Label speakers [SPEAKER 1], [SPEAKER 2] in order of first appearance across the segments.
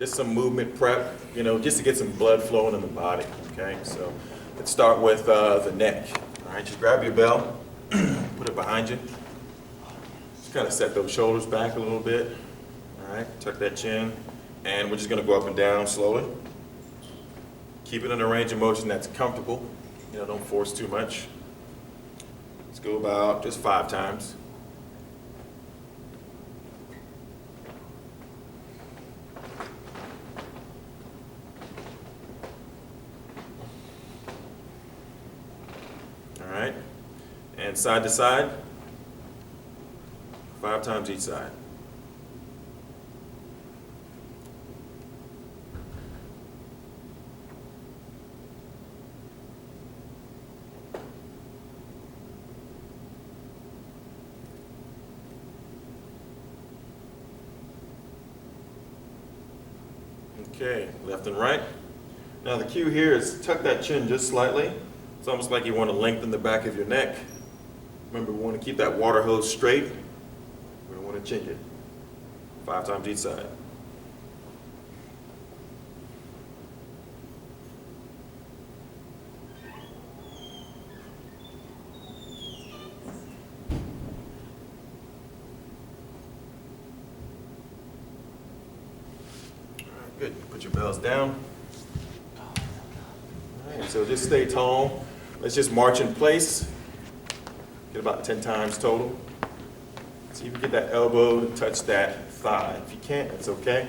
[SPEAKER 1] Just some movement prep, just to get some blood flowing in the body, okay? So let's start with the neck, all right? Just grab your bell, put it behind you. Just kind of set those shoulders back a little bit, all right? Tuck that chin, and we're just gonna go up and down slowly. Keep it in a range of motion that's comfortable, don't force too much. Let's go about just 5 times. All right, and side to side, 5 times each side. Okay, left and right. Now the cue here is tuck that chin just slightly. It's almost like you want to lengthen the back of your neck. Remember, we want to keep that water hose straight. We don't want to chink it. 5 times each side. All right, good. Put your bells down. All right, so just stay tall. Let's just march in place. Get about 10 times total. See if you can get that elbow to touch that thigh. If you can't, it's okay.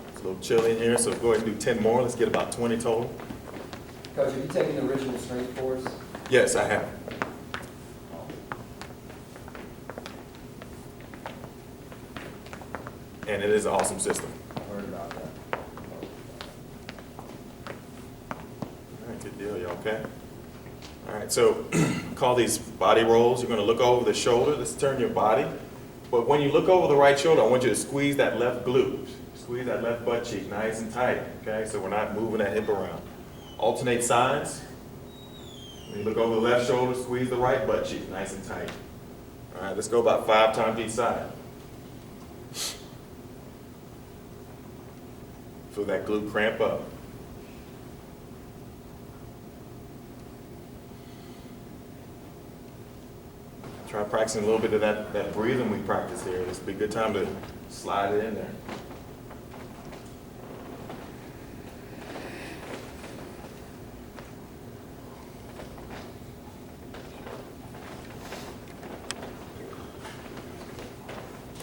[SPEAKER 1] It's a little chilly in here, so go ahead and do 10 more. Let's get about 20 total.
[SPEAKER 2] Coach, have you taken the original strength course?
[SPEAKER 1] Yes, I have. And it is an awesome system.
[SPEAKER 2] I've heard about that.
[SPEAKER 1] All right, good deal. You okay? All right, so call these body rolls. You're going to look over the shoulder. Let's turn your body. But when you look over the right shoulder, I want you to squeeze that left glute. Squeeze that left butt cheek nice and tight, okay? So we're not moving that hip around. Alternate sides. When you look over the left shoulder, squeeze the right butt cheek nice and tight. All right, let's go about 5 times each side. Feel that glute cramp up. Try practicing a little bit of that breathing we practice here. This would be a good time to slide it in there.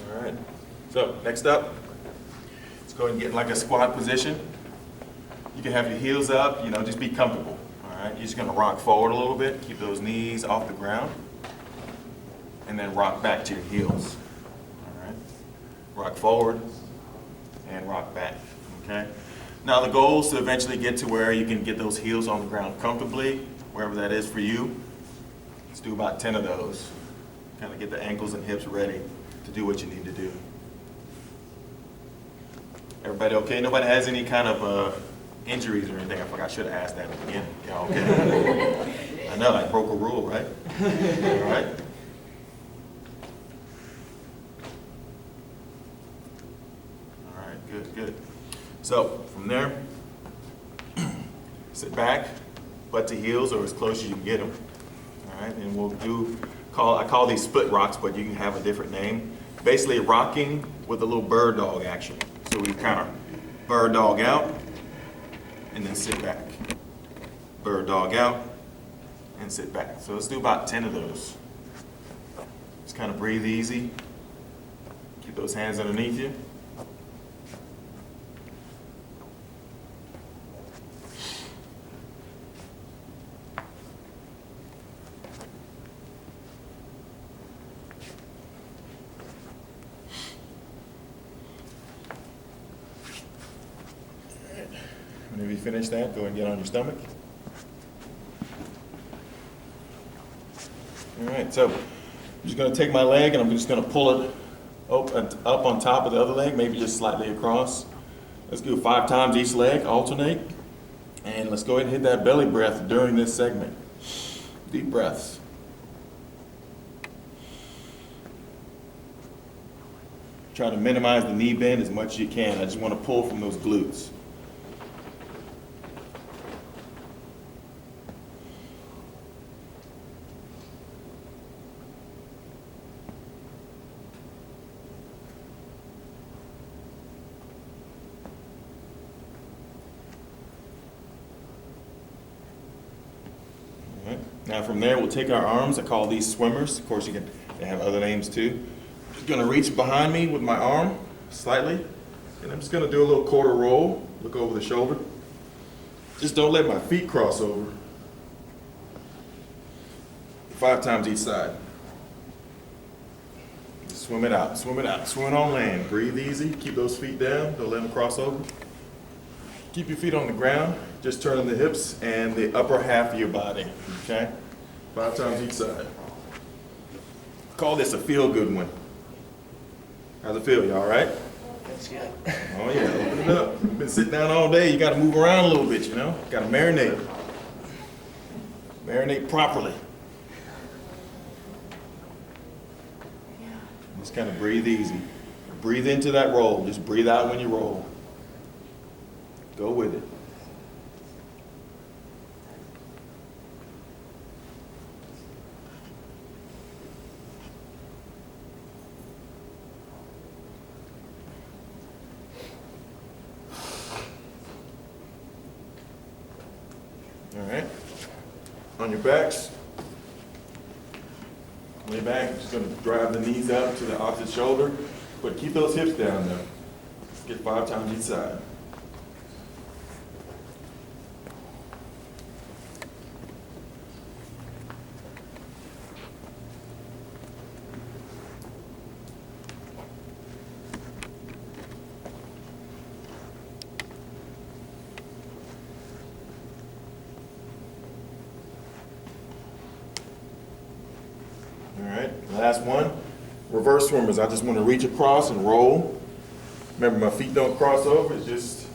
[SPEAKER 1] All right, so next up, let's go ahead and get in like a squat position. You can have your heels up, just be comfortable. All right, you're just gonna rock forward a little bit, keep those knees off the ground. And then rock back to your heels. All right. Rock forward and rock back. Okay. Now the goal is to eventually get to where you can get those heels on the ground comfortably, wherever that is for you. Let's do about 10 of those. Kind of get the ankles and hips ready to do what you need to do. Everybody okay? Nobody has any kind of injuries or anything? I forgot. I should have asked that at the beginning. Y'all okay? I know I broke a rule, right? All right. Good. So from there, sit back, butt to heels or as close as you can get them. All right, and we'll I call these split rocks, but you can have a different name. Basically rocking with a little bird dog action. So we kind of bird dog out and then sit back. Bird dog out and sit back. So let's do about 10 of those. Just kind of breathe easy. Keep those hands underneath you. Whenever you finish that, go and get on your stomach. All right, so I'm just going to take my leg and I'm just going to pull it up on top of the other leg, maybe just slightly across. Let's do 5 times each leg, alternate. And let's go ahead and hit that belly breath during this segment. Deep breaths. Try to minimize the knee bend as much as you can. I just want to pull from those glutes. Now from there, we'll take our arms. I call these swimmers. Of course, they have other names too. Just gonna reach behind me with my arm slightly, and I'm just gonna do a little quarter roll. Look over the shoulder. Just don't let my feet cross over. 5 times each side. Just swim it out, swim it out. Swim it on land. Breathe easy. Keep those feet down. Don't let them cross over. Keep your feet on the ground, just turning the hips and the upper half of your body, okay? 5 times each side. Call this a feel-good one. How's it feel, you all right?
[SPEAKER 3] That's good.
[SPEAKER 1] Oh yeah, open it up. You've been sitting down all day, you gotta move around a little bit, you know? Gotta marinate. Marinate properly. Just kind of breathe easy. Breathe into that roll, just breathe out when you roll. Go with it. All right. On your backs. Lay back. Just going to drive the knees out to the opposite shoulder, but keep those hips down though. Get 5 times each side. All right, last one. Reverse swimmers. I just want to reach across and roll. Remember, my feet don't cross over. It's just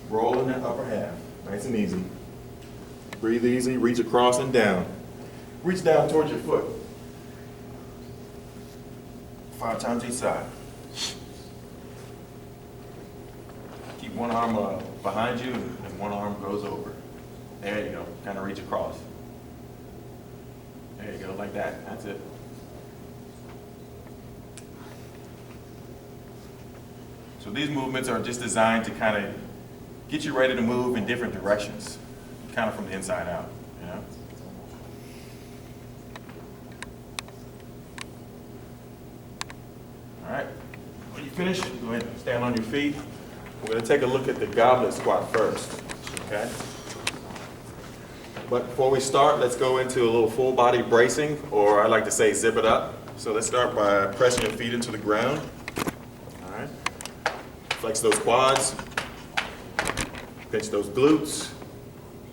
[SPEAKER 1] roll in that upper half. Nice and easy. Breathe easy. Reach across and down. Reach down towards your foot. 5 times each side. Keep one arm behind you and one arm goes over. There you go. Kind of reach across. There you go, like that. That's it. So these movements are just designed to kind of get you ready to move in different directions, kind of from the inside out, you know? All right, when you finish, go ahead and stand on your feet. We're going to take a look at the goblet squat first, okay? But before we start, let's go into a little full body bracing, or I like to say zip it up. So let's start by pressing your feet into the ground. All right. Flex those quads. Pinch those glutes.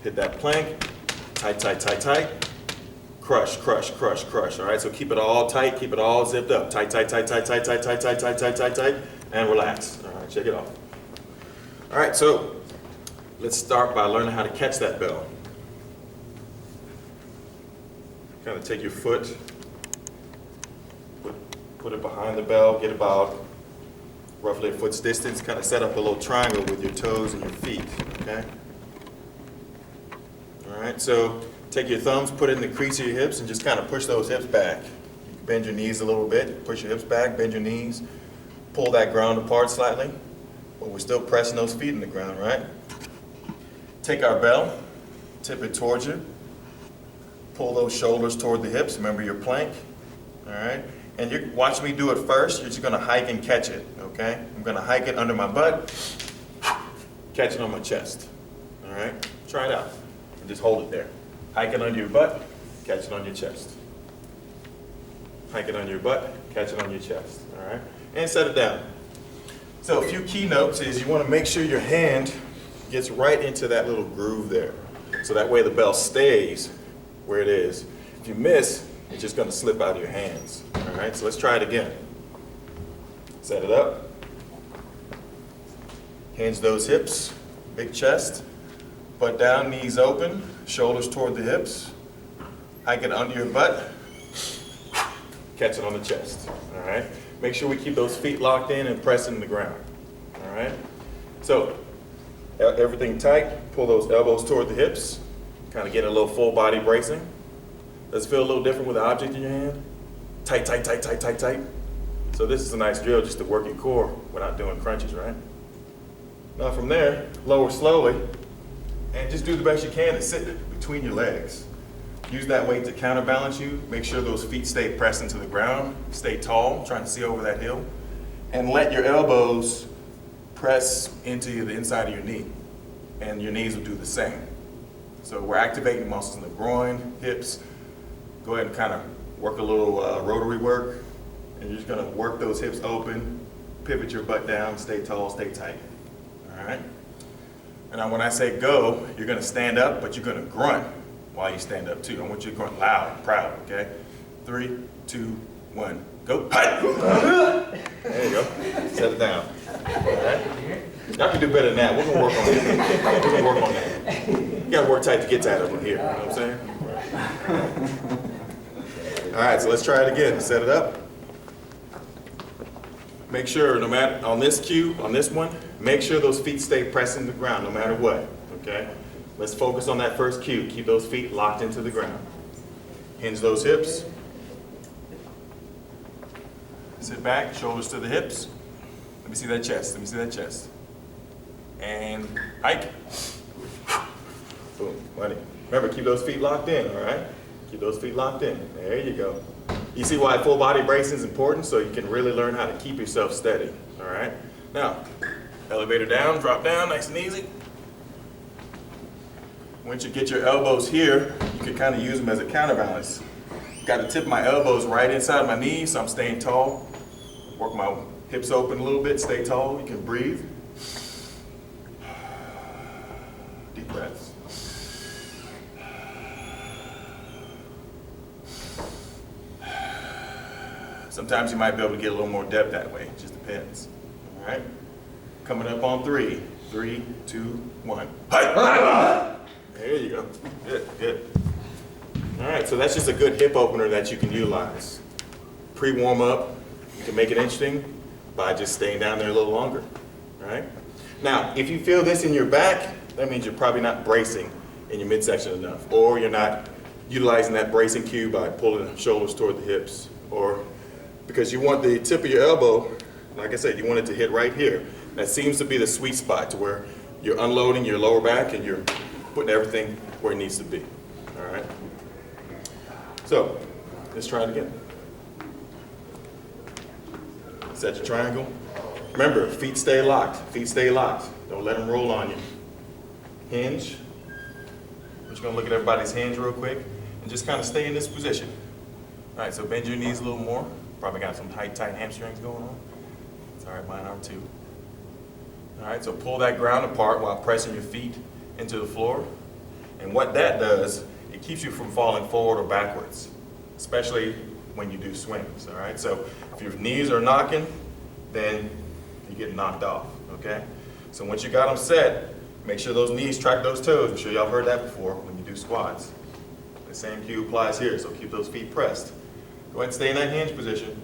[SPEAKER 1] Hit that plank. Tight, tight, tight, tight. Crush, crush, crush, crush. All right, so keep it all tight, keep it all zipped up. Tight, tight, tight, tight, tight, tight, tight, tight, tight, tight, tight, tight, and relax. All right, check it off. All right, so let's start by learning how to catch that bell. Kind of take your foot, put it behind the bell, get about roughly a foot's distance, kind of set up a little triangle with your toes and your feet, okay? All right, so take your thumbs, put it in the crease of your hips, and just kind of push those hips back. Bend your knees a little bit, push your hips back, bend your knees, pull that ground apart slightly, but we're still pressing those feet in the ground, right? Take our bell, tip it towards you. Pull those shoulders toward the hips. Remember your plank, all right? And you watch me do it first. You're just gonna hike and catch it, okay? I'm gonna hike it under my butt, catch it on my chest, all right? Try it out. And just hold it there. Hike it under your butt, catch it on your chest. Hike it under your butt, catch it on your chest, all right? And set it down. So a few key notes is you wanna make sure your hand gets right into that little groove there. So that way the bell stays where it is. If you miss, it's just going to slip out of your hands. All right, so let's try it again. Set it up. Hinge those hips, big chest. Butt down, knees open, shoulders toward the hips. Hike it under your butt. Catch it on the chest. All right. Make sure we keep those feet locked in and pressing the ground. All right? So, everything tight. Pull those elbows toward the hips. Kind of get a little full body bracing. Does it feel a little different with the object in your hand? Tight, tight, tight, tight, tight, tight. So this is a nice drill just to work your core without doing crunches, right? Now from there, lower slowly, and just do the best you can to sit between your legs. Use that weight to counterbalance you. Make sure those feet stay pressed into the ground. Stay tall, trying to see over that hill. And let your elbows press into the inside of your knee. And your knees will do the same. So we're activating muscles in the groin, hips. Go ahead and kind of work a little rotary work. And you're just gonna work those hips open, pivot your butt down, stay tall, stay tight. All right? And now when I say go, you're gonna stand up, but you're gonna grunt while you stand up too. I want you to grunt loud and proud, okay? 3, 2, 1, go. There you go. Set it down. All right? Y'all can do better than that. We're gonna work on that. We're gonna work on that. You gotta work tight to get tight over here, you know what I'm saying? All right, so let's try it again. Set it up. Make sure, no matter, on this cue, on this one, make sure those feet stay pressing the ground no matter what, okay? Let's focus on that first cue. Keep those feet locked into the ground. Hinge those hips. Sit back, shoulders to the hips. Let me see that chest, let me see that chest. And hike. Boom, money. Remember, keep those feet locked in, all right? Keep those feet locked in. There you go. You see why full body bracing is important? So you can really learn how to keep yourself steady, all right? Now, elevator down, drop down, nice and easy. Once you get your elbows here, you can kind of use them as a counterbalance. Got to tip my elbows right inside my knees, so I'm staying tall. Work my hips open a little bit, stay tall. You can breathe. Deep breaths. Sometimes you might be able to get a little more depth that way. It just depends. All right? Coming up on 3. 3, 2, 1. Hi. There you go. Good, good. All right, so that's just a good hip opener that you can utilize. Pre-warm up, you can make it interesting by just staying down there a little longer. All right? Now, if you feel this in your back, that means you're probably not bracing in your midsection enough, or you're not utilizing that bracing cue by pulling the shoulders toward the hips, or because you want the tip of your elbow, like I said, you want it to hit right here. That seems to be the sweet spot to where you're unloading your lower back and you're putting everything where it needs to be. All right? So, let's try it again. Set your triangle. Remember, feet stay locked. Feet stay locked. Don't let them roll on you. Hinge. I'm just going to look at everybody's hinge real quick and just kind of stay in this position. All right, so bend your knees a little more. Probably got some tight hamstrings going on. It's all right, mine are too. All right, so pull that ground apart while pressing your feet into the floor. And what that does, it keeps you from falling forward or backwards, especially when you do swings, all right? So if your knees are knocking, then you get knocked off, okay? So once you got them set, make sure those knees track those toes. I'm sure y'all heard that before when you do squats. The same cue applies here, so keep those feet pressed. Go ahead and stay in that hinge position.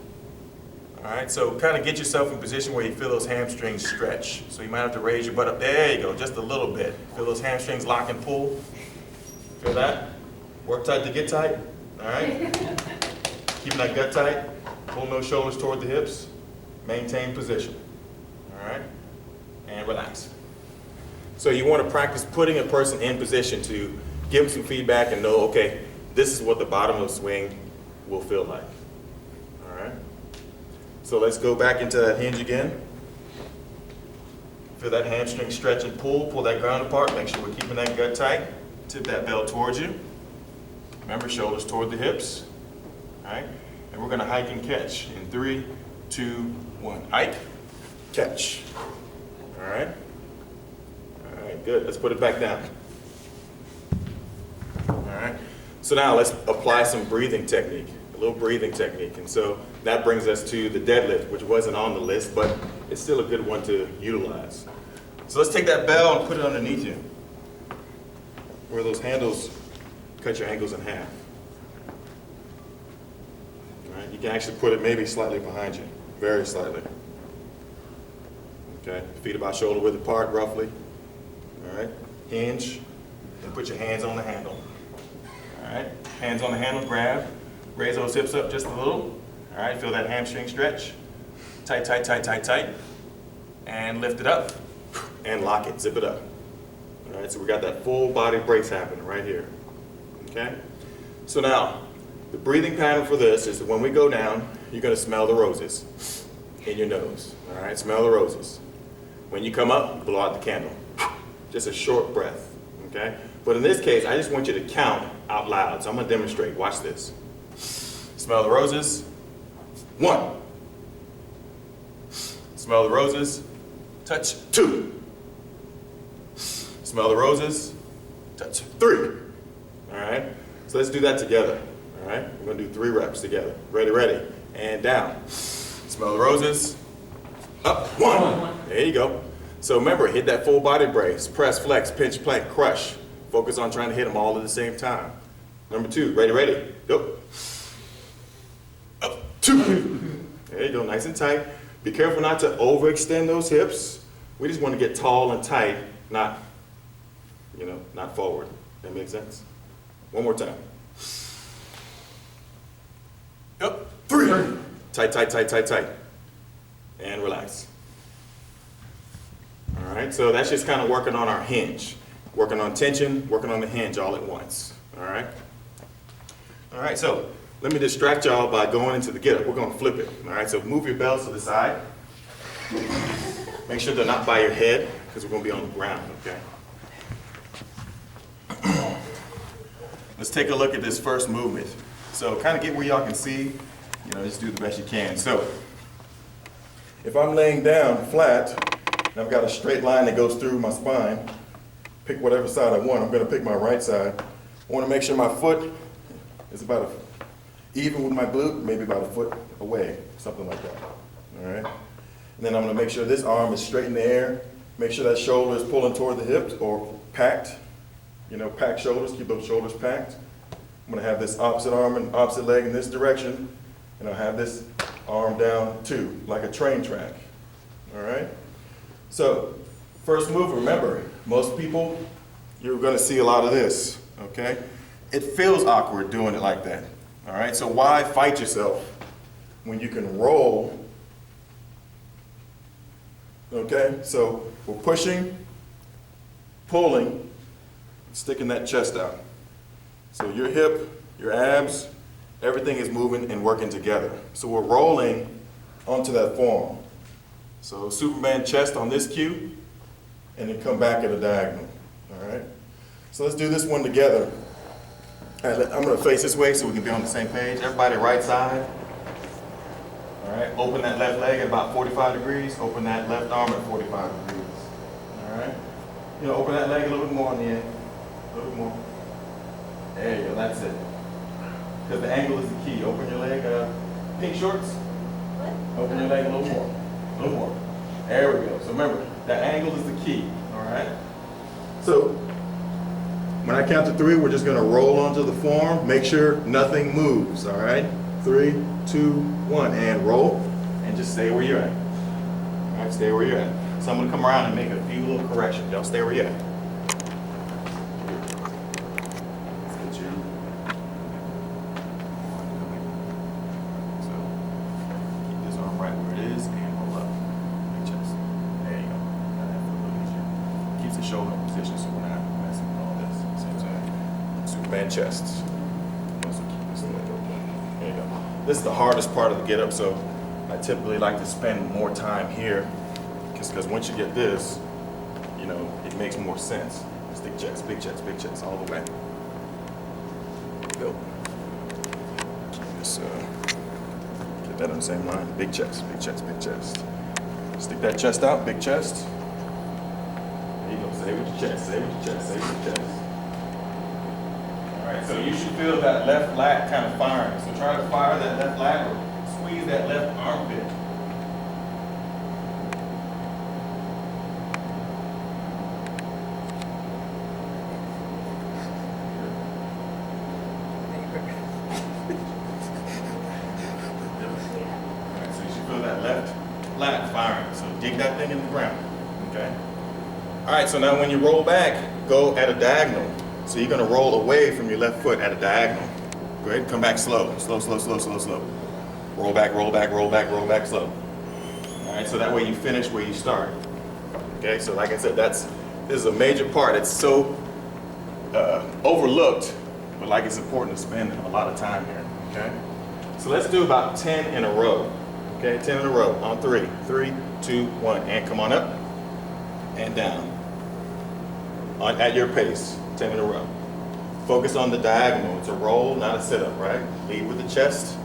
[SPEAKER 1] All right, so kind of get yourself in a position where you feel those hamstrings stretch. So you might have to raise your butt up. There you go, just a little bit. Feel those hamstrings lock and pull. Feel that? Work tight to get tight. All right? Keeping that gut tight. Pulling those shoulders toward the hips. Maintain position. All right? And relax. So you want to practice putting a person in position to give them some feedback and know, okay, this is what the bottom of the swing will feel like. All right? So let's go back into that hinge again. Feel that hamstring stretch and pull. Pull that ground apart. Make sure we're keeping that gut tight. Tip that belt towards you. Remember, shoulders toward the hips. All right? And we're going to hike and catch. In 3, 2, 1. Hike, catch. All right? All right, good. Let's put it back down. All right? So now let's apply some breathing technique. A little breathing technique. And so that brings us to the deadlift, which wasn't on the list, but it's still a good one to utilize. So let's take that bell and put it underneath you, where those handles cut your ankles in half. All right, you can actually put it maybe slightly behind you. very slightly. Okay, feet about shoulder width apart roughly. All right, hinge, and put your hands on the handle. All right, hands on the handle, grab, raise those hips up just a little. All right, feel that hamstring stretch. Tight, tight, tight, tight, tight. And lift it up, and lock it, zip it up. All right, so we got that full body brace happening right here. Okay, so now, the breathing pattern for this is that when we go down, you're gonna smell the roses in your nose. All right, smell the roses. When you come up, blow out the candle. Just a short breath, okay? But in this case, I just want you to count out loud. So I'm gonna demonstrate, watch this. Smell the roses, 1. Smell the roses, touch, 2. Smell the roses, touch, 3. All right, so let's do that together. All right, we're gonna do 3 reps together. Ready, ready, and down. Smell the roses, up, 1. There you go. So remember, hit that full body brace. Press, flex, pinch, plank, crush. Focus on trying to hit them all at the same time. Number 2, ready, ready, go. Up, 2. There you go, nice and tight. Be careful not to overextend those hips. We just want to get tall and tight, not, not forward. That makes sense? One more time. Up, 3. Tight, tight, tight, tight, tight. And relax. All right, so that's just kind of working on our hinge. Working on tension, working on the hinge all at once. All right? All right, so let me distract y'all by going into the get up. We're going to flip it. All right, so move your belts to the side. Make sure they're not by your head because we're going to be on the ground, okay? Let's take a look at this first movement. So kind of get where y'all can see, just do the best you can. So if I'm laying down flat, and I've got a straight line that goes through my spine, pick whatever side I want. I'm going to pick my right side. I want to make sure my foot is about even with my glute, maybe about a foot away, something like that. All right? And then I'm going to make sure this arm is straight in the air. Make sure that shoulder is pulling toward the hips or packed. Packed shoulders, keep those shoulders packed. I'm going to have this opposite arm and opposite leg in this direction. And I'll have this arm down too, like a train track. All right? So, first move, remember, most people, you're going to see a lot of this, okay? It feels awkward doing it like that, all right? So why fight yourself when you can roll, okay? So we're pushing, pulling, sticking that chest out. So your hip, your abs, everything is moving and working together. So we're rolling onto that form. So Superman chest on this cue, and then come back at a diagonal, all right? So let's do this one together. I'm gonna face this way so we can be on the same page. Everybody right side. All right, open that left leg at about 45 degrees. Open that left arm at 45 degrees. All right? Open that leg a little bit more on the end. A little bit more. There you go, that's it. Because the angle is the key. Open your leg, pink shorts. What? Open your leg a little more. A little more. There we go. So remember, that angle is the key, all right? So when I count to 3, we're just gonna roll onto the form. Make sure nothing moves, all right? 3, 2, 1, and roll, and just stay where you're at. All right, stay where you're at. So I'm gonna come around and make a few little corrections. Y'all stay where you're at. Let's get you. So keep this arm right where it is, and roll up. Big chest. There you go. Got that foot a little easier. Keeps the shoulder in position so we're not messing with all this. Same thing. Superman chest. Also keep this leg open. There you go. This is the hardest part of the get up, so I typically like to spend more time here, because once you get this, it makes more sense. Just big chest, all the way. Go. Keep this, get that on the same line. Big chest. Stick that chest out, big chest. There you go, stay with your chest, stay with your chest. All right, so you should feel that left lat kind of firing. So try to fire that left lat or squeeze that left armpit. All right, so you should feel that left flat, firing. So dig that thing in the ground, okay? All right, so now when you roll back, go at a diagonal. So you're gonna roll away from your left foot at a diagonal. Go ahead, come back slow, slow, slow, slow, slow, slow. Roll back, roll back, roll back, roll back slow. All right, so that way you finish where you start. Okay, so like I said, this is a major part. It's so overlooked, but like it's important to spend a lot of time here, okay? So let's do about 10 in a row, okay? 10 in a row on 3. 3, 2, 1, and come on up and down. At your pace, 10 in a row. Focus on the diagonal. It's a roll, not a sit-up, right? Lead with the chest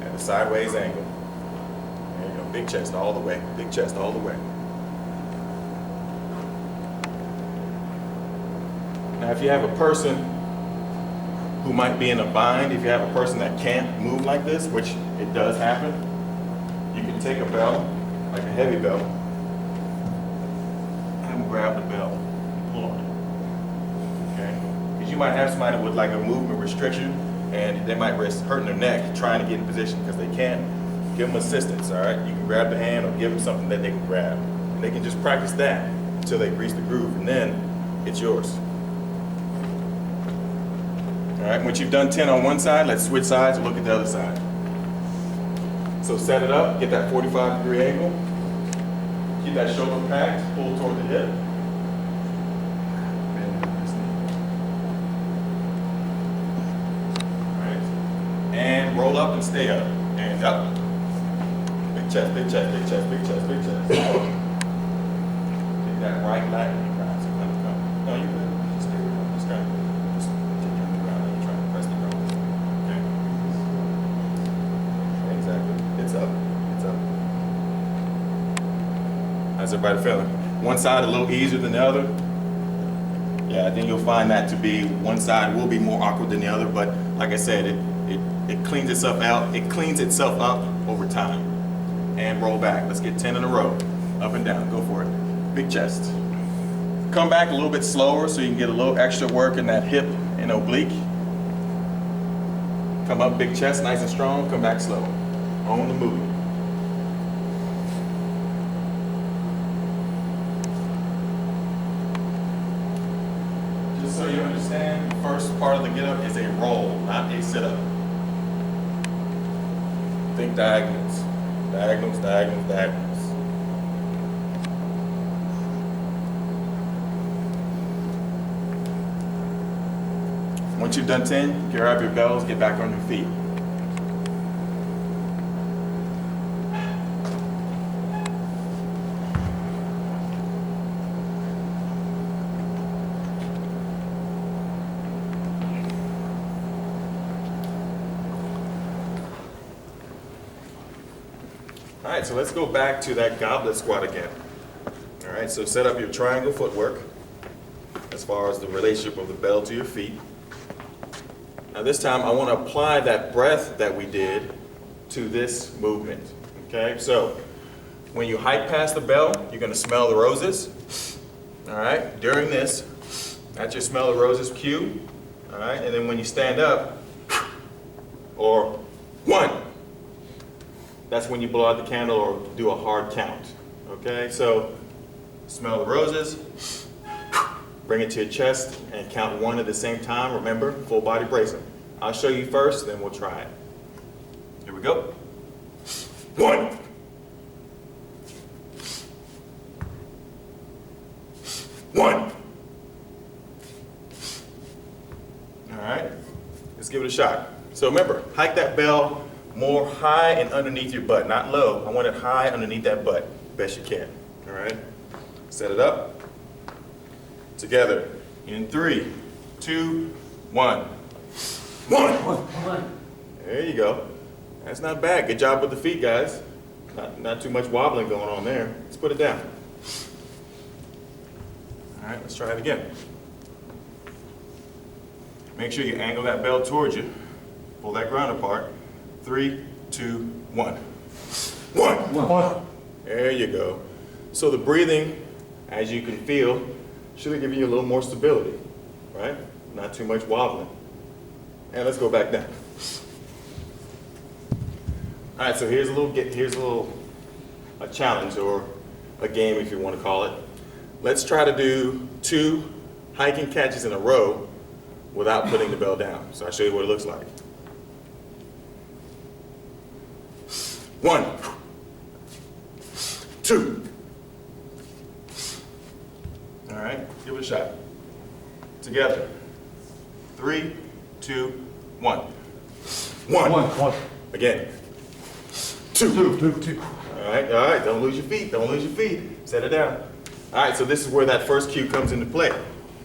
[SPEAKER 1] at a sideways angle. There you go, big chest all the way, big chest all the way. Now if you have a person who might be in a bind, if you have a person that can't move like this, which it does happen, you can take a bell, like a heavy bell, and grab the bell and pull on it, okay? Because you might have somebody with like a movement restriction and they might risk hurting their neck trying to get in position because they can't. Give them assistance, all right? You can grab the hand or give them something that they can grab. And they can just practice that until they reach the groove, and then it's yours. All right, once you've done 10 on one side, let's switch sides and look at the other side. So set it up, get that 45-degree angle. Keep that shoulder packed, pull toward the hip. All right, and roll up and stay up, and up. Big chest, big chest, big chest, big chest, big chest. Get that right lat in your ground. So come. No, you good. Just stay with it. Just kind of. It's up, it's up. How's everybody feeling? One side a little easier than the other? Yeah, then you'll find that to be, one side will be more awkward than the other, but like I said, it cleans itself out, it cleans itself up over time. And roll back, let's get 10 in a row. Up and down, go for it. Big chest. Come back a little bit slower so you can get a little extra work in that hip and oblique. Come up, big chest, nice and strong, come back slow. Own the movement. Just so you understand, the first part of the get-up is a roll, not a sit-up. Think diagonals. Diagonals, diagonals, diagonals. Once you've done 10, grab your bells, get back on your feet. All right, so let's go back to that goblet squat again. All right, so set up your triangle footwork as far as the relationship of the bell to your feet. Now this time I want to apply that breath that we did to this movement, okay? So when you hike past the bell, you're going to smell the roses, all right? During this, that's your smell the roses cue, all right? And then when you stand up, or 1, that's when you blow out the candle or do a hard count, okay? So smell the roses, bring it to your chest and count 1 at the same time. Remember, full body bracing. I'll show you first, then we'll try it. Here we go. 1. 1. All right, let's give it a shot. So remember, hike that bell more high and underneath your butt, not low. I want it high underneath that butt, best you can. All right, set it up. Together in 3, 2, 1. 1. There you go. That's not bad. Good job with the feet, guys. Not too much wobbling going on there. Let's put it down. All right, let's try it again. Make sure you angle that bell towards you. Pull that ground apart. 3, 2, 1. 1. There you go. So the breathing, as you can feel, should give you a little more stability, right? Not too much wobbling. And let's go back down. All right, so here's a little a challenge or a game if you want to call it. Let's try to do 2 hiking catches in a row without putting the bell down. So I'll show you what it looks like. 1, 2. All right, give it a shot. Together. 3, 2, 1. 1. Again. 2. All right, don't lose your feet, Set it down. All right, so this is where that first cue comes into play.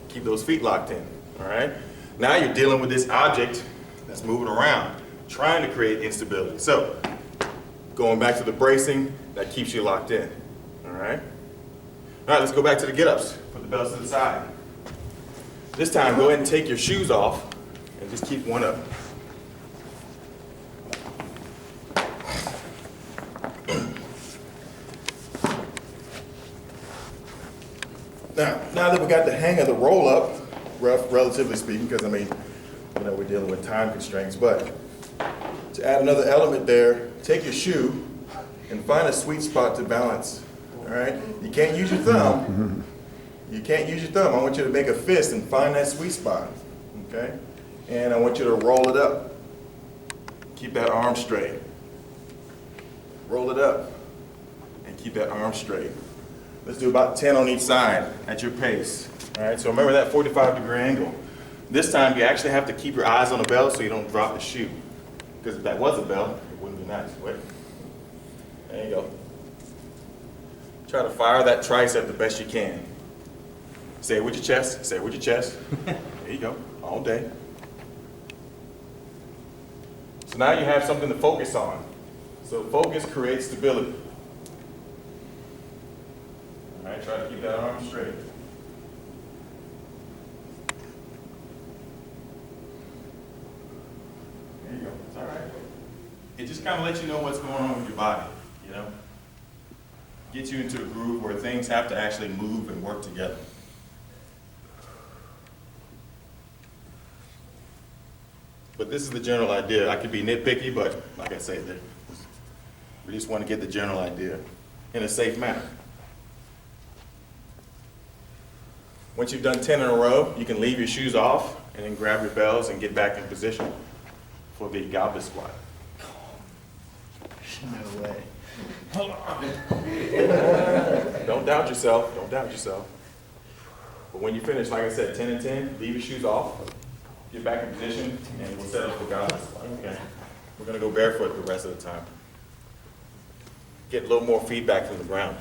[SPEAKER 1] Keep those feet locked in, all right? Now you're dealing with this object that's moving around, trying to create instability. So, going back to the bracing, that keeps you locked in, all right? All right, let's go back to the get-ups. Put the belts to the side. This time, go ahead and take your shoes off and just keep one up. Now that we got the hang of the roll-up, relatively speaking, because I mean, we're dealing with time constraints, but to add another element there, take your shoe and find a sweet spot to balance, all right? You can't use your thumb. I want you to make a fist and find that sweet spot, okay? And I want you to roll it up. Keep that arm straight. Roll it up and keep that arm straight. Let's do about 10 on each side at your pace. All right, so remember that 45-degree angle. This time you actually have to keep your eyes on the bell so you don't drop the shoe. Because if that was a bell, it wouldn't be nice. Wait. There you go. Try to fire that tricep the best you can. Say it with your chest, There you go, all day. So now you have something to focus on. So focus creates stability. All right, try to keep that arm straight. There you go, it's all right. It just kind of lets you know what's going on with your body, you know? Gets you into a groove where things have to actually move and work together. But this is the general idea. I could be nitpicky, but like I say, we just want to get the general idea in a safe manner. Once you've done 10 in a row, you can leave your shoes off and then grab your bells and get back in position for the Goblet Squat.
[SPEAKER 2] No way.
[SPEAKER 1] Don't doubt yourself, But when you finish, like I said, 10 and 10, leave your shoes off, get back in position, and we'll set up for Goblet Squat. Okay. We're gonna go barefoot the rest of the time. Get a little more feedback from the ground.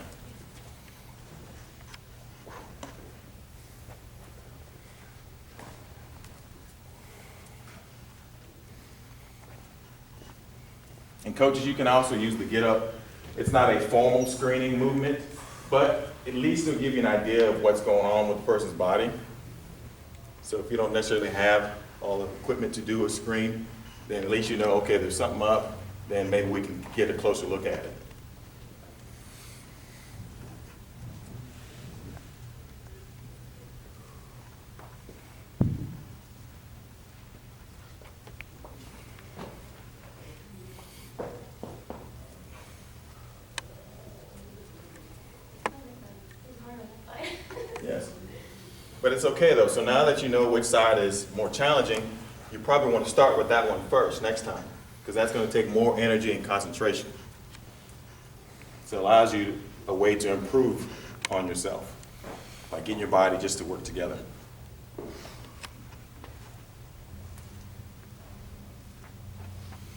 [SPEAKER 1] And coaches, you can also use the get up. It's not a formal screening movement, but at least it'll give you an idea of what's going on with the person's body. So if you don't necessarily have all the equipment to do a screen, then at least you know, okay, there's something up, then maybe we can get a closer look at it. Yes. But it's okay though, so now that you know which side is more challenging, you probably want to start with that one first next time, because that's going to take more energy and concentration. So it allows you a way to improve on yourself by getting your body just to work together.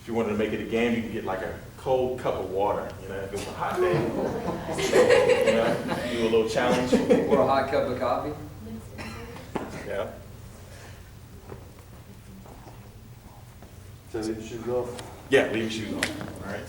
[SPEAKER 1] If you wanted to make it a game, you can get like a cold cup of water, you know, if it's a hot day. You know, do a little challenge.
[SPEAKER 2] Or a hot cup of coffee.
[SPEAKER 1] Yeah.
[SPEAKER 3] So leave your shoes off?
[SPEAKER 1] Yeah, leave your shoes on. All right.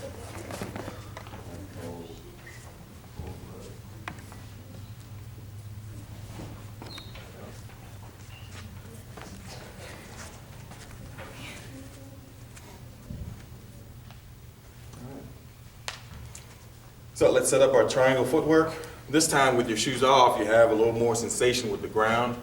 [SPEAKER 1] So let's set up our triangle footwork. This time with your shoes off, you have a little more sensation with the ground